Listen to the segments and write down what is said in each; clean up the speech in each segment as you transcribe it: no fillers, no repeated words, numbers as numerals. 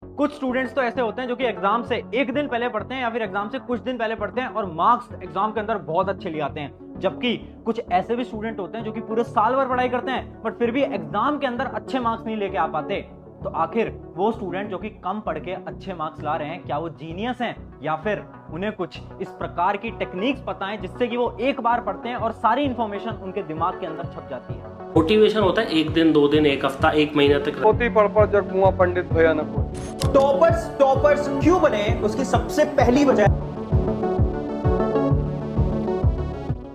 कुछ स्टूडेंट्स तो ऐसे होते हैं जो कि एग्जाम से एक दिन पहले पढ़ते हैं या फिर एग्जाम से कुछ दिन पहले पढ़ते हैं और मार्क्स एग्जाम के अंदर बहुत अच्छे ले आते हैं। जबकि कुछ ऐसे भी स्टूडेंट होते हैं जो कि पूरे साल भर पढ़ाई करते हैं बट फिर भी एग्जाम के अंदर अच्छे मार्क्स नहीं लेके आ पाते। तो आखिर वो स्टूडेंट जो कि कम पढ़ के अच्छे मार्क्स ला रहे हैं, क्या वो जीनियस हैं या फिर उन्हें कुछ इस प्रकार की टेक्निक्स पता है जिससे कि वो एक बार पढ़ते हैं और सारी इंफॉर्मेशन उनके दिमाग के अंदर छप जाती है। मोटिवेशन होता है 1 दिन 2 दिन 1 हफ्ता 1 महीना तक। पोती पढ़ जग मुआ पंडित भया न कोई। टॉपर्स क्यों बने, उसकी सबसे पहली वजह।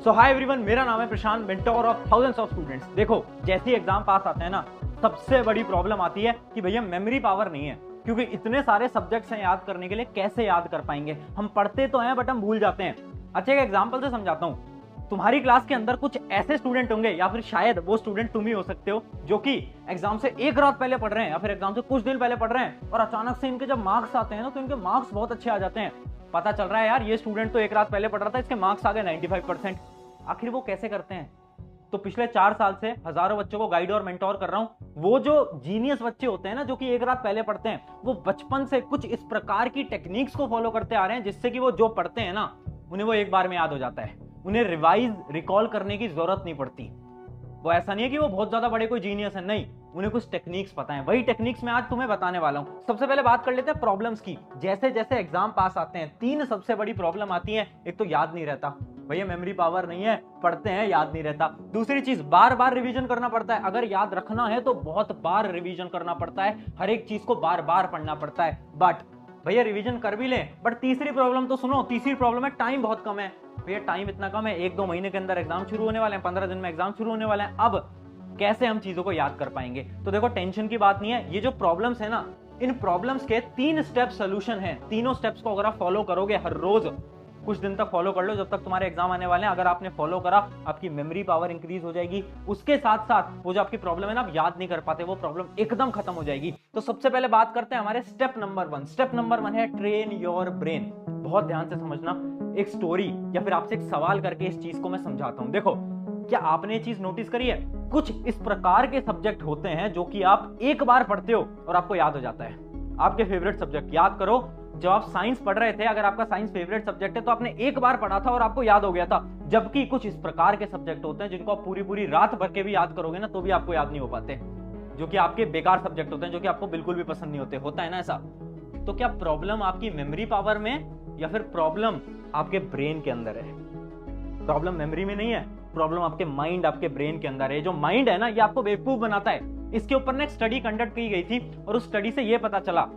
सो हाय एवरीवन, मेरा नाम है Prashant, mentor of thousands of students. देखो, जैसे ही एग्जाम पास आते हैं ना, सबसे बड़ी प्रॉब्लम आती है कि भैया मेमोरी पावर नहीं है, क्योंकि इतने सारे सब्जेक्ट्स हैं याद करने के लिए, कैसे याद कर पाएंगे। हम पढ़ते तो हैं बट हम भूल जाते हैं। अच्छा, एक एग्जांपल से समझाता हूं। तुम्हारी क्लास के अंदर कुछ ऐसे स्टूडेंट होंगे या फिर शायद वो स्टूडेंट तुम ही हो सकते हो जो कि एग्जाम से एक रात पहले पढ़ रहे हैं या फिर एग्जाम से कुछ दिन पहले पढ़ रहे हैं और अचानक से इनके जब मार्क्स आते हैं ना तो इनके मार्क्स बहुत अच्छे आ जाते हैं। पता चल रहा है यार ये स्टूडेंट तो एक रात पहले पढ़ रहा था, इसके मार्क्स आ गए 95%। आखिर वो कैसे करते हैं? तो पिछले 4 साल से हजारों बच्चों को गाइड और मेंटोर कर रहा हूं। वो जो जीनियस बच्चे होते हैं ना, जो कि एक रात पहले पढ़ते हैं, वो बचपन से कुछ इस प्रकार की टेक्निक्स को फॉलो करते आ रहे हैं जिससे कि वो जो पढ़ते हैं ना उन्हें वो एक बार में याद हो जाता है। उन्हें रिवाइज रिकॉल करने की जरूरत नहीं पड़ती। वो ऐसा नहीं है कि वो बहुत ज्यादा बड़े कोई जीनियस है, नहीं, उन्हें कुछ टेक्निक्स पता है। वही टेक्निक्स मैं आज तुम्हें बताने वाला हूं। सबसे पहले बात कर लेते हैं प्रॉब्लम्स की। जैसे जैसे एग्जाम पास आते हैं 3 सबसे बड़ी प्रॉब्लम आती है। एक तो याद नहीं रहता, भैया मेमोरी पावर नहीं है, पढ़ते हैं याद नहीं रहता। दूसरी चीज, बार बार रिवीजन करना पड़ता है। अगर याद रखना है तो बहुत बार रिवीजन करना पड़ता है, हर एक चीज को बार बार पढ़ना पड़ता है। बट भैया रिवीजन कर भी ले, बट तीसरी प्रॉब्लम तो सुनो। तीसरी प्रॉब्लम है टाइम बहुत कम है। भैया टाइम इतना कम है, 1-2 महीने के अंदर एग्जाम शुरू होने वाले हैं, 15 दिन में एग्जाम शुरू होने वाले हैं। अब कैसे हम चीजों को याद कर पाएंगे? तो देखो, टेंशन की बात नहीं है। ये जो प्रॉब्लम्स है ना, इन प्रॉब्लम्स के 3 स्टेप सोल्यूशन है। तीनों स्टेप्स को अगर आप फॉलो करोगे हर रोज कुछ दिन तक फॉलो कर लो, जब तक तुम्हारे एग्जाम आने वाले हैं। अगर आपने फॉलो करा, आपकी मेमोरी पावर इंक्रीज हो जाएगी। उसके साथ साथ वो जो आपकी प्रॉब्लम है ना, आप याद नहीं कर पाते, वो प्रॉब्लम एकदम खत्म हो जाएगी। तो सबसे पहले बात करते हैं हमारे स्टेप नंबर 1। स्टेप नंबर 1 है ट्रेन योर ब्रेन। बहुत ध्यान से समझना। एक स्टोरी या फिर आपसे एक सवाल करके इस चीज को मैं समझाता हूं। देखो, क्या आपने ये चीज नोटिस करी है? कुछ इस प्रकार के सब्जेक्ट होते हैं जो कि आप एक बार पढ़ते हो और आपको याद हो जाता है। आपके फेवरेट सब्जेक्ट याद करो। जब आप साइंस पढ़ रहे थे, अगर आपका साइंस फेवरेट सब्जेक्ट है तो आपने एक बार पढ़ा था और आपको याद हो गया था। जबकि कुछ इस प्रकार के सब्जेक्ट होते हैं जिनको आप पूरी पूरी रात भर के भी याद करोगे ना तो भी आपको याद नहीं हो पाते, जो कि आपके बेकार सब्जेक्ट होते हैं, जो कि आपको बिल्कुल भी पसंद नहीं होते। होता है ना ऐसा? तो क्या प्रॉब्लम आपकी मेमोरी पावर में या फिर प्रॉब्लम आपके ब्रेन के अंदर है? प्रॉब्लम मेमोरी में नहीं है, प्रॉब्लम आपके माइंड, आपके ब्रेन के अंदर है। जो माइंड है ना, ये आपको बेवकूफ बनाता है। इसके ऊपर ना एक स्टडी कंडक्ट की गई थी और उस स्टडी से ये पता चला